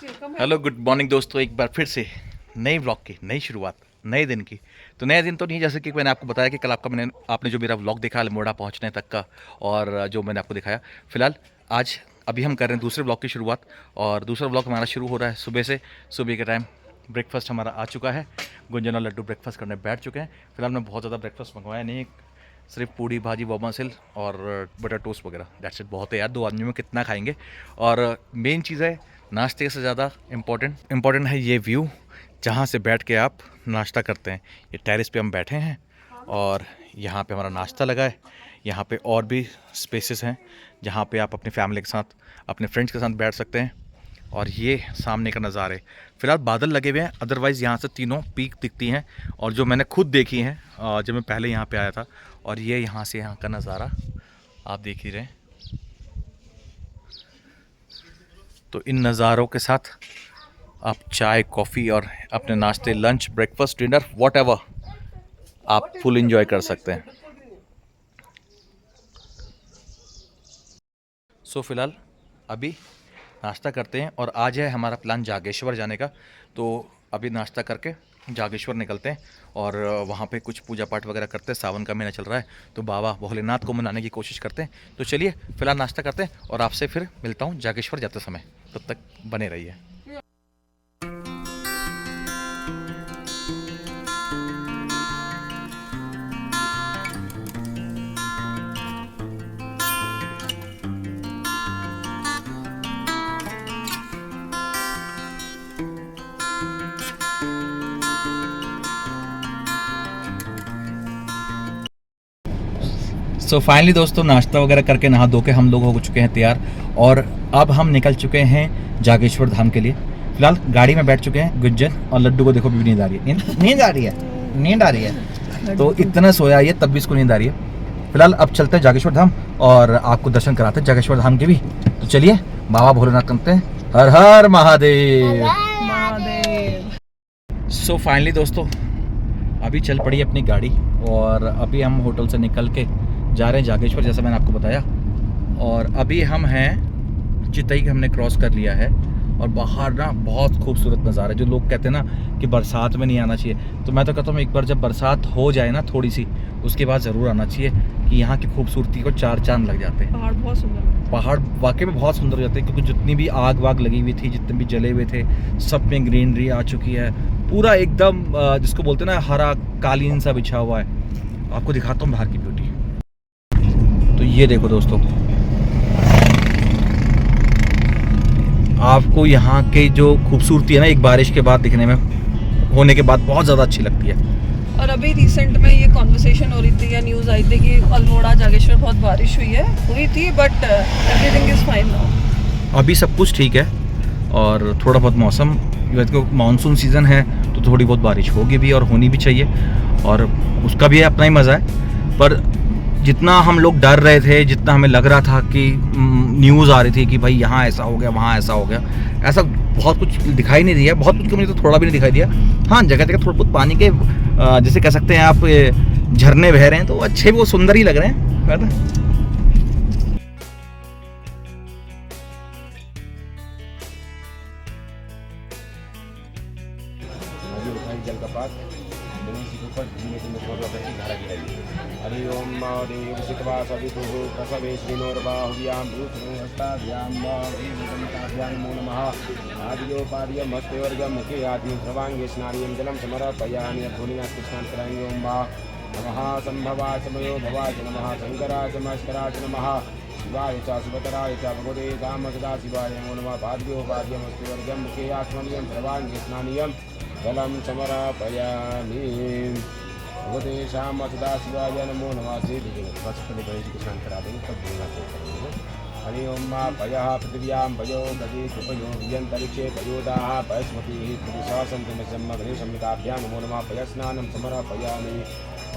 Hello good morning दोस्तों, एक बार फिर से नई व्लॉग की नई शुरुआत, नए दिन की। तो नया दिन तो नहीं, जैसे कि मैंने आपको बताया कि कल आपने जो मेरा व्लॉग देखा अल्मोड़ा पहुंचने तक का, और जो मैंने आपको दिखाया। फिलहाल आज अभी हम कर रहे हैं दूसरे व्लॉग की शुरुआत। और दूसरा व्लॉग हमारा शुरू हो रहा है सुबह से। सुबह के टाइम ब्रेकफास्ट हमारा आ चुका है। गुंजन और लड्डू ब्रेकफास्ट करने बैठ चुके हैं। फिलहाल मैं बहुत ज़्यादा ब्रेकफास्ट मंगवाया नहीं, सिर्फ पूड़ी भाजी वोमासिल और बटर टोस्ट वगैरह, दैट्स इट। बहुत है यार, दो आदमी में कितना खाएंगे। और मेन चीज़ है, नाश्ते से ज़्यादा इम्पॉर्टेंट है ये व्यू, जहाँ से बैठ के आप नाश्ता करते हैं। ये टेरेस पे हम बैठे हैं और यहाँ पे हमारा नाश्ता लगा है। यहाँ पे और भी स्पेसेस हैं जहाँ पे आप अपनी फैमिली के साथ, अपने फ्रेंड्स के साथ बैठ सकते हैं। और ये सामने का नज़ारे, फिलहाल बादल लगे हुए हैं, अदरवाइज़ यहाँ से तीनों पीक दिखती हैं। और जो मैंने खुद देखी हैं जब मैं पहले यहाँ पे आया था। और ये यहाँ से यहाँ का नज़ारा आप देख ही रहे हैं। तो इन नज़ारों के साथ आप चाय, कॉफ़ी और अपने नाश्ते, लंच, ब्रेकफास्ट, डिनर, व्हाटएवर आप फुल एंजॉय कर सकते हैं। सो फिलहाल अभी नाश्ता करते हैं और आज है हमारा प्लान जागेश्वर जाने का। तो अभी नाश्ता करके जागेश्वर निकलते हैं और वहाँ पे कुछ पूजा पाठ वगैरह करते हैं। सावन का महीना चल रहा है तो बाबा भोलेनाथ को मनाने की कोशिश करते हैं। तो चलिए फिलहाल नाश्ता करते हैं और आपसे फिर मिलता हूँ जागेश्वर जाते समय। तब तक बने रहिए। सो फाइनली दोस्तों, नाश्ता वगैरह करके नहा धो के हम लोग हो चुके हैं तैयार। और अब हम निकल चुके हैं जागेश्वर धाम के लिए। फिलहाल गाड़ी में बैठ चुके हैं। गुंजन और लड्डू को देखो भी नींद आ रही है, नींद आ रही है। तो इतना सोया ये तब भी इसको नींद आ रही है। फिलहाल अब चलते हैं जागेश्वर धाम और आपको दर्शन कराते हैं जागेश्वर धाम के भी। तो चलिए बाबा भोलेनाथ करते हैं। हर हर महादेव। सो फाइनली दोस्तों, अभी चल पड़ी अपनी गाड़ी और अभी हम होटल से निकल के जा रहे हैं जागेश्वर, जैसा मैंने आपको बताया। और अभी हम हैं चितई, हमने क्रॉस कर लिया है। और बाहर ना बहुत खूबसूरत नज़ारा है। जो लोग कहते हैं ना कि बरसात में नहीं आना चाहिए, तो मैं तो कहता हूँ एक बार जब बरसात हो जाए ना थोड़ी सी, उसके बाद ज़रूर आना चाहिए कि यहाँ की खूबसूरती को चार चांद लग जाते हैं। पहाड़ बहुत सुंदर, पहाड़ वाकई में बहुत सुंदर हो जाते हैं, क्योंकि जितनी भी आग वाग लगी हुई थी, जितने भी जले हुए थे, सब में ग्रीनरी आ चुकी है। पूरा एकदम जिसको बोलते हैं ना, हरा कालीन सा बिछा हुआ है। आपको दिखाता हूँ बाहर की ब्यूटी। तो ये देखो दोस्तों, आपको यहाँ के जो खूबसूरती है ना, एक बारिश के बाद दिखने में, होने के बाद बहुत ज़्यादा अच्छी लगती है। और अभी रिसेंट में ये कॉन्वर्सेशन हो रही थी या न्यूज़ आई थी कि अल्मोड़ा जागेश्वर बहुत बारिश हुई थी, but everything is fine now. अभी सब कुछ ठीक है और थोड़ा बहुत मौसम, वैसे मानसून सीज़न है तो थोड़ी बहुत बारिश होगी भी और होनी भी चाहिए, और उसका भी अपना ही मज़ा है। पर जितना हम लोग डर रहे थे, जितना हमें लग रहा था कि न्यूज़ आ रही थी कि भाई यहाँ ऐसा हो गया, वहाँ ऐसा हो गया, ऐसा बहुत कुछ दिखाई नहीं दिया। बहुत कुछ, मुझे तो थोड़ा भी नहीं दिखाई दिया। हाँ, जगह जगह थोड़ा बहुत पानी के जैसे कह सकते हैं आप, झरने बह रहे हैं, तो अच्छे वो सुंदर ही लग रहे हैं, है ना। जलकपात हरि ओम देव शिवा सवितु प्रसवे श्रीनोर्बाहुव्यां भूषणहस्ताभ्यां भीमकाभ्यां नमो नमः। आदियोपाद्यमस्तेवर्गं मुखे आदि सर्वांगे स्नारियं जलं समर्पयामि। भूलिनाथ कृष्णान् करामि। ओम नमः संभवाय समयो भवाय नमः। शंकराय मस्कराय नमः। शिवाय च शिवतराय च भगवते राम सदा शिवाय नमो नमः। पाद्योपाद्यमस्तेवर्गं मुखे आत्मनियं सर्वांगे स्नानियं जलं समर्पयामि। भगवते श्याम सदा शिवाय नमो नमः। श्री पहले गणेश को स्नान करा देंगे, तब भूलना करेंगे। हरि ओम पयः पृथिव्यां पयो गति उपयो व्यंतरिक्षे पयोदाः पयस्मतिः पुरुषासन्तमसम्म गणेशम्बिकाभ्यां नमो नमः। पयस्नानं समर्पयामि।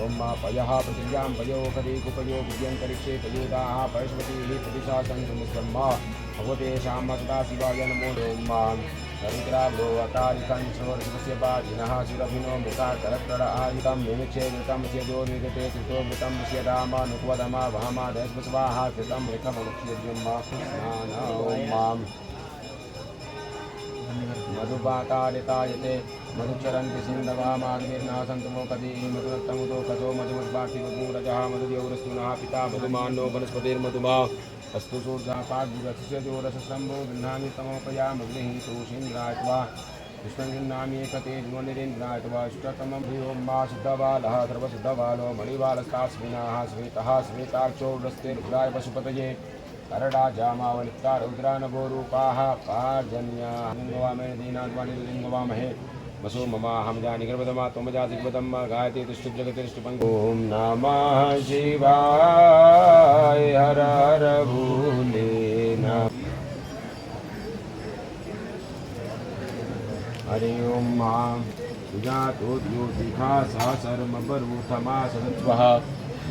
ओम पयः पृथिव्यां पयो गति उपयो व्यंतरिक्षे पयोदाः पयस्मतिः पुरुषासन्तमसम्म भगवते श्याम सदा शिवाय नमो नमः। दरिद्राभो अकारिकंसोर्षस्य बाधिनः सुरभिनो मृता करत्र आदितं विमुच्ये घृतं स्यजो निगते कृतो मृतं स्यदामानुक्वदमा वहमादस्वस्वाहा कृतं मृतमनुक्ष्यद्युम्मा स्नानौ माम्। मधुपातारितायते मधुचरन्ति सिन्धवा मार्गेर्ना सन्तमोपदी मधुरक्तमुदो कथो मधुमस्पार्थिवपूरजः मधुदेवरस्तुनः पिता मधुमान्नो वनस्पतिर्मधुमा अस्तु सूर्यापाद्युरस्य जोरसम्भो गृह्णामि तमोपयामग्निः तोषीन्द्रायत्वा विष्णुर्नाम्येकतेज्वनिरेन्द्रायत्वा इष्टतमं ह्रीं मा शुद्धबालः सर्वशुद्धबालो मणिबालस्तास्मिनाः श्वेतः श्वेताक्षोरस्तिर्भुराय पशुपतये करड़ा जामावलिप्ता रुद्रानभोरूपाः पार्जन्याः दीनाद्वानिर्लिङ्गवामहे वसो ममाहं जानि गर्भदमा त्वमजाति गर्भदं गायते तुष्टिजगतिष्टिपङ्गो ॐ नमः शिवाय हर हर भोले नमः हरि ओं मां सुजातो द्योतिखा सहसर्मबरूथमा सदत्वः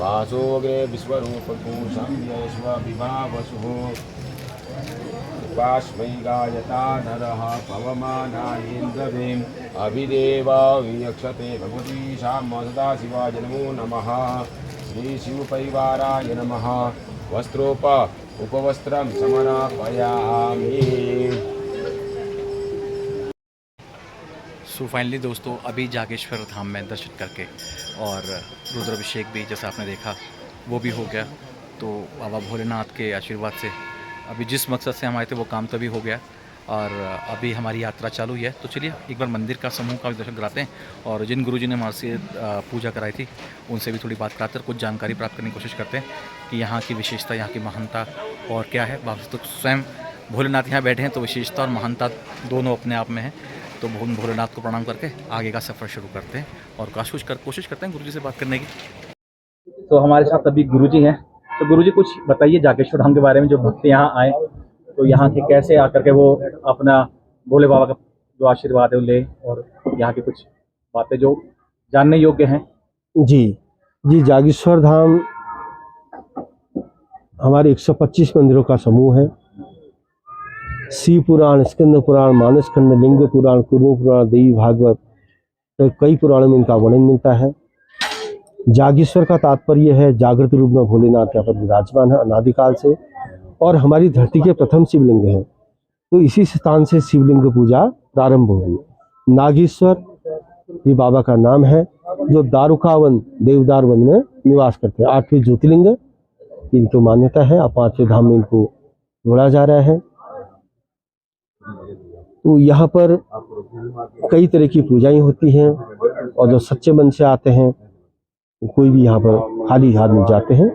वासोगे विश्वरूपकोशं यश्व विभावसुः उपास्मै गायता नरः पवमानायेन्द्रवेम् अभिदेवा वियक्षते भगवती श्याम सदाशिवाय नमो नमः श्रीशिवपरिवाराय नमः उपवस्त्रं समर्पयामि। सो फाइनली दोस्तों अभी जागेश्वर धाम में दर्शन करके और रुद्राभिषेक भी जैसा आपने देखा वो भी हो गया। तो बाबा भोलेनाथ के आशीर्वाद से अभी जिस मकसद से हम आए थे वो काम तभी हो गया और अभी हमारी यात्रा चालू ही है। तो चलिए एक बार मंदिर का समूह का भी दर्शन कराते हैं और जिन गुरुजी ने हमारे से पूजा कराई थी उनसे भी थोड़ी बात कराते हैं, कुछ जानकारी प्राप्त करने की कोशिश करते हैं कि यहाँ की विशेषता, यहाँ की महानता और क्या है। वापस तो स्वयं भोलेनाथ यहाँ बैठे हैं तो विशेषता और महानता दोनों अपने आप में है। तो भोलेनाथ को प्रणाम करके आगे का सफ़र शुरू करते हैं और कोशिश करते हैं गुरुजी से बात करने की। तो हमारे साथ अभी गुरुजी हैं। तो गुरुजी कुछ बताइए जागेश्वर धाम के बारे में, जो भक्त यहाँ आए तो यहाँ के कैसे आकर के वो अपना भोले बाबा का जो आशीर्वाद है वो ले, और यहाँ की कुछ बातें जो जानने योग्य हैं। जी जागेश्वर धाम हमारे 125 मंदिरों का समूह है। शिव पुराण, स्कंद पुराण, मानस खंड, लिंग पुराण, कुरु पुराण, देवी भागवत, कई पुराणों में इनका वर्णन मिलता है। जागेश्वर का तात्पर्य है जागृत रूप में भोलेनाथ यहाँ पर विराजमान है अनादिकाल से, और हमारी धरती के प्रथम शिवलिंग है। तो इसी स्थान से शिवलिंग पूजा प्रारंभ हुई। नागेश्वर ये बाबा का नाम है, जो दारुकावन देवदार वन में निवास करते हैं। 8वें ज्योतिर्लिंग इनको मान्यता है, अब 5वें धाम में इनको जोड़ा जा रहा है। तो यहाँ पर कई तरह की पूजाएं होती हैं, और जो सच्चे मन से आते हैं कोई भी यहाँ पर खाली हाथ नहीं जाते हैं।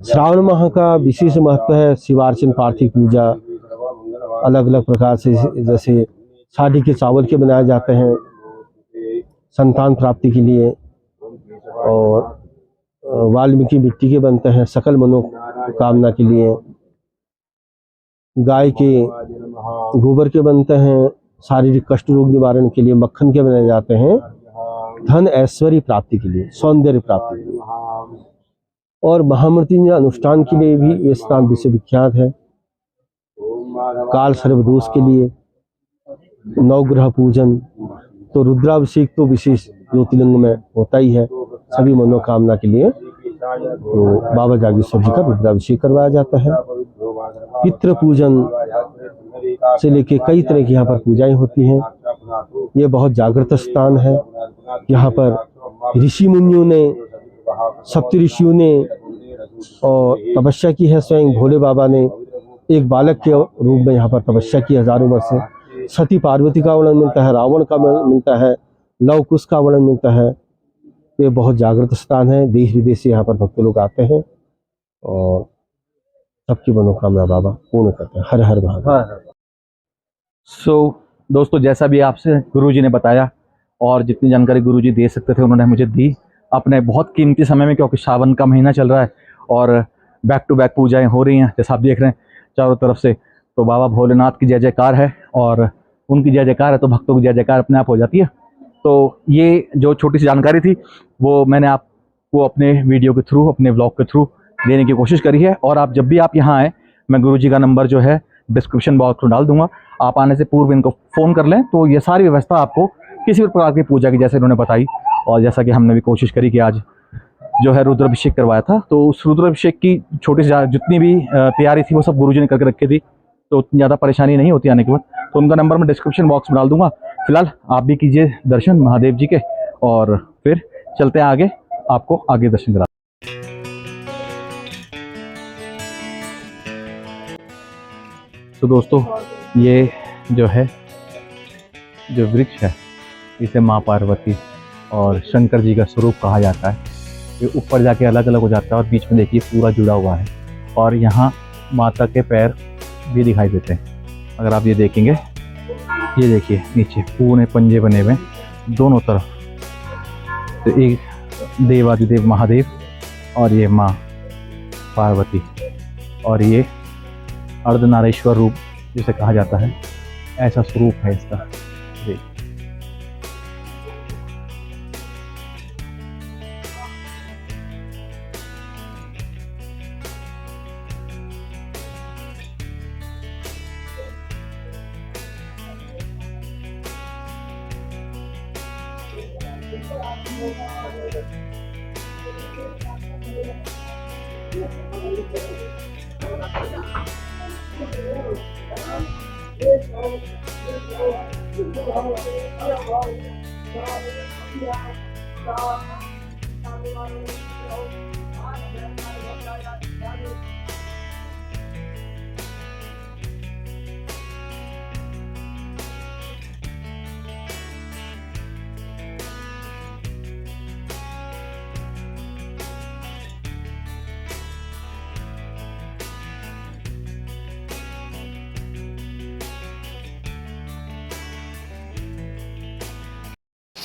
श्रावण माह का विशेष महत्व है। शिवार्चन, पार्थिव पूजा अलग अलग प्रकार से, जैसे शादी के चावल के बनाए जाते हैं संतान प्राप्ति के लिए, और वाल्मीकि मिट्टी के बनते हैं सकल मनोकामना के लिए। गाय के गोबर के बनते हैं शारीरिक कष्ट रोग निवारण के लिए। मक्खन के बनाए जाते हैं धन ऐश्वर्य प्राप्ति के लिए, सौंदर्य प्राप्ति के लिए, और महामृत्युंजय अनुष्ठान के लिए भी ये स्थान विश्वविख्यात है। काल सर्वदोष के लिए, नवग्रह पूजन, तो रुद्राभिषेक तो विशेष ज्योतिर्लिंग में होता ही है। सभी मनोकामना के लिए तो बाबा जागेश्वर जी का रुद्राभिषेक करवाया जाता है। पितृ पूजन से लेके कई तरह की यहाँ पर पूजाएं होती हैं। ये बहुत जागृत स्थान है। यहाँ पर ऋषि मुनियों ने, सप्त ऋषियों ने और तपस्या की है। स्वयं भोले बाबा ने एक बालक के रूप में यहाँ पर तपस्या की हजारों वर्ष से। सती पार्वती का वर्णन मिलता है, रावण का मिलता है, लव कुश का वर्णन मिलता है। ये बहुत जागृत स्थान है। देश विदेश से यहाँ पर भक्त लोग आते हैं और सबकी मनोकामना बाबा पूर्ण करते हैं। हर हर महादेव। सो दोस्तों, जैसा भी आपसे गुरुजी ने बताया और जितनी जानकारी गुरुजी दे सकते थे उन्होंने मुझे दी अपने बहुत कीमती समय में, क्योंकि सावन का महीना चल रहा है और बैक टू बैक पूजाएं हो रही हैं जैसा आप देख रहे हैं चारों तरफ से। तो बाबा भोलेनाथ की जय जयकार है और उनकी जय जयकार है तो भक्तों की जय जयकार अपने आप हो जाती है। तो ये जो छोटी सी जानकारी थी वो मैंने आपको अपने वीडियो के थ्रू, अपने व्लॉग के थ्रू देने की कोशिश करी है। और आप जब भी आप यहाँ आए, मैं गुरुजी का नंबर जो है डिस्क्रिप्शन बॉक्स में डाल दूंगा। आप आने से पूर्व इनको फ़ोन कर लें तो ये सारी व्यवस्था आपको किसी भी प्रकार की पूजा की जैसे उन्होंने बताई, और जैसा कि हमने भी कोशिश करी कि आज जो है रुद्राभिषेक करवाया था, तो उस रुद्राभिषेक की छोटी सी जितनी भी तैयारी थी वो सब गुरुजी ने करके रखी थी। तो उतनी ज़्यादा परेशानी नहीं होती आने के बाद। तो उनका नंबर मैं डिस्क्रिप्शन बॉक्स में डाल दूंगा। फिलहाल आप भी कीजिए दर्शन महादेव जी के, और फिर चलते हैं आगे, आपको आगे दर्शन करा। तो दोस्तों ये जो है, जो वृक्ष है, इसे माँ पार्वती और शंकर जी का स्वरूप कहा जाता है। ये ऊपर जाके अलग अलग हो जाता है और बीच में देखिए पूरा जुड़ा हुआ है, और यहाँ माता के पैर भी दिखाई देते हैं। अगर आप ये देखेंगे, ये देखिए नीचे पूरे पंजे बने हुए दोनों तरफ। तो एक देवादिदेव महादेव और ये माँ पार्वती, और ये अर्धनारीश्वर रूप जिसे कहा जाता है, ऐसा स्वरूप है इसका। जी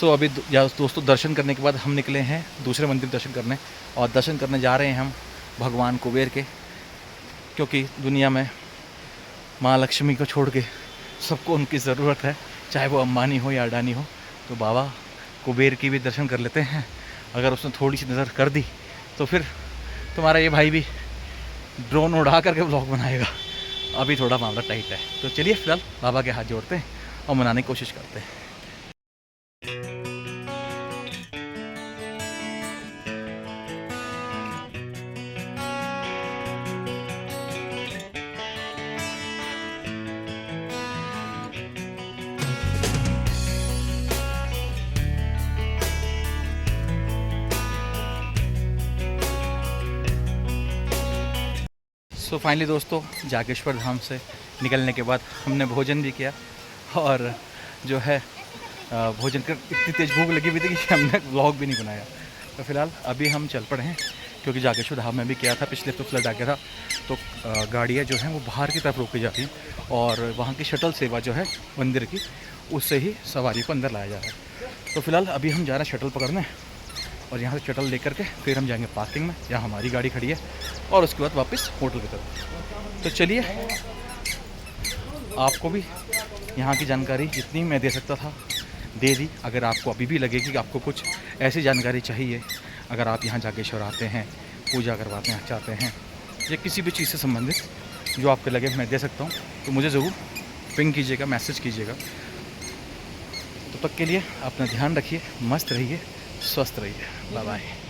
अभी दोस्तों दर्शन करने के बाद हम निकले हैं दूसरे मंदिर दर्शन करने, और दर्शन करने जा रहे हैं हम भगवान कुबेर के, क्योंकि दुनिया में माँ लक्ष्मी को छोड़ के सबको उनकी ज़रूरत है, चाहे वो अंबानी हो या अडानी हो। तो बाबा कुबेर की भी दर्शन कर लेते हैं। अगर उसने थोड़ी सी नज़र कर दी तो फिर तुम्हारा ये भाई भी ड्रोन उड़ा करके व्लॉग बनाएगा। अभी थोड़ा मामला टाइट है, तो चलिए फिलहाल बाबा के हाथ जोड़ते हैं और मनाने की कोशिश करते हैं। फाइनली दोस्तों जागेश्वर धाम से निकलने के बाद हमने भोजन भी किया, और जो है भोजन कर इतनी तेज़ भूख लगी हुई थी कि हमने व्लॉग भी नहीं बनाया। तो फिलहाल अभी हम चल पड़े हैं, क्योंकि जागेश्वर धाम में भी किया था, पिछले हफ्ते फ्लड आ गया था। तो गाड़ियाँ जो हैं वो बाहर की तरफ रोकी जाती हैं, और वहाँ की शटल सेवा जो है मंदिर की, उससे ही सवारी को अंदर लाया जा रहा है। तो फिलहाल अभी हम जा रहे हैं शटल पकड़ने, और यहाँ से शटल लेकर के फिर हम जाएंगे पार्किंग में जहाँ हमारी गाड़ी खड़ी है, और उसके बाद वापस होटल की तरफ। तो चलिए आपको भी यहाँ की जानकारी जितनी मैं दे सकता था दे दी। अगर आपको अभी भी लगे कि आपको कुछ ऐसी जानकारी चाहिए, अगर आप यहाँ जागेश्वर आते हैं, पूजा करवाते चाहते हैं, या किसी भी चीज़ से संबंधित जो आपको लगे मैं दे सकता हूँ, तो मुझे ज़रूर पिंग कीजिएगा, मैसेज कीजिएगा। तब तक के लिए अपना ध्यान रखिए, मस्त रहिए, स्वस्थ रहिए। Bye bye.